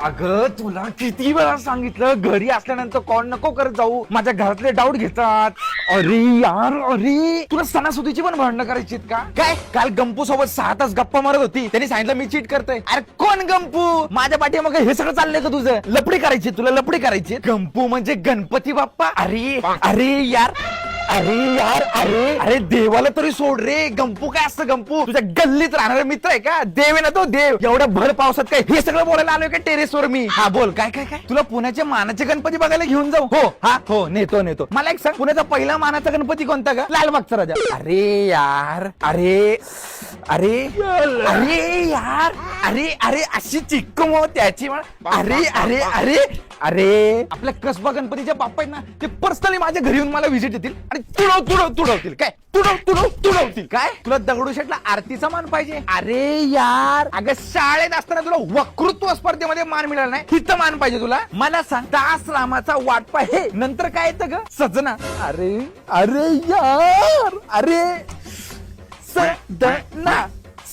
अगं तुला किती वेळा सांगितलं घरी असल्यानंतर कॉल नको करत जाऊ, माझ्या घरातले डाऊट घेतात. अरे यार अरे तुला सणासुदीची पण भांडणं करायची का काय? काल गंपू सोबत 6 तास गप्पा मारत होती, त्यांनी सांगितलं मी चीट करतोय. अरे कोण गंपू? माझ्या पाठी मग हे सगळं चाललंय का तुझं? लपडी करायची तुला, लपडी करायची. गंपू म्हणजे गणपती बाप्पा. अरे अरे यार अरे यार अरे अरे देवाला तरी सोड रे. गंपू काय असतं? गंपू तुझ्या गल्लीत राहणारा मित्र आहे का? देव आहे ना तो देव. एवढ्या भर पावसात काय हे सगळं बोलायला आलोय का टेरेसवर मी? हा बोल काय काय काय तुला पुण्याचे मानाचे गणपती बघायला घेऊन जाऊ? हो हा हो नेतो नेतो. मला एक सांग पुण्याचा पहिला मानाचा गणपती कोणता का? लालबागचा राजा. अरे यार अरे अरे अरे यार अरे अरे अशी चिक्कम हो त्याची. अरे अरे अरे अरे आपल्या कसबा गणपतीच्या बाप्पा आहेत ना, ते पर्सनली माझ्या घरी येऊन मला व्हिजिट देतील आणि तुडवतील काय? तुडवतील काय? तुला दगडूशेठला आरतीचा मान पाहिजे? अरे यार अगं शाळेत असताना तुला वक्तृत्व स्पर्धेमध्ये मान मिळाला नाही, हिथं मान पाहिजे तुला? मला सांग दास रामाचा वाटपा हे नंतर काय येतं ग? सजना. अरे अरे यार अरे सदना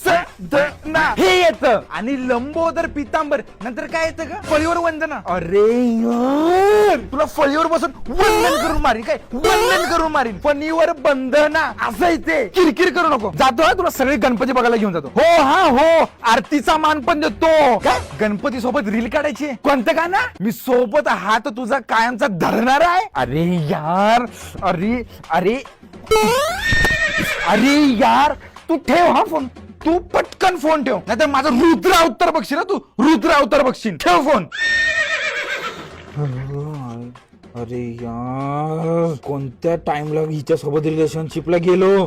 सदना हे येतं. आणि लंबोदर पितांबर नंतर काय येतं का? फळीवर वंदना. अरे यार तुला फळीवर बसून वंदन करून मारीन काय? वंदन करून मारीन. फणीवर बंधना असं येते. किरकिर करू नको. जातो हा तुला सगळे गणपती बघायला घेऊन जातो. हो हा हो आरतीचा मान पण देतो. काय गणपती सोबत रील काढायची? कोणतं का ना? मी सोबत हात तुझा कायमचा धरणार आहे. अरे यार अरे अरे अरे यार तू ठेव हा फोन. तू पटकन फोन ठेव, नाहीतर माझा रुद्र अवतार बघशील ना तू. रुद्र अवतार बघशील. ठेव फोन. अरे यार कोणत्या टाइमला हिच्या सोबत रिलेशनशिपला गेलो.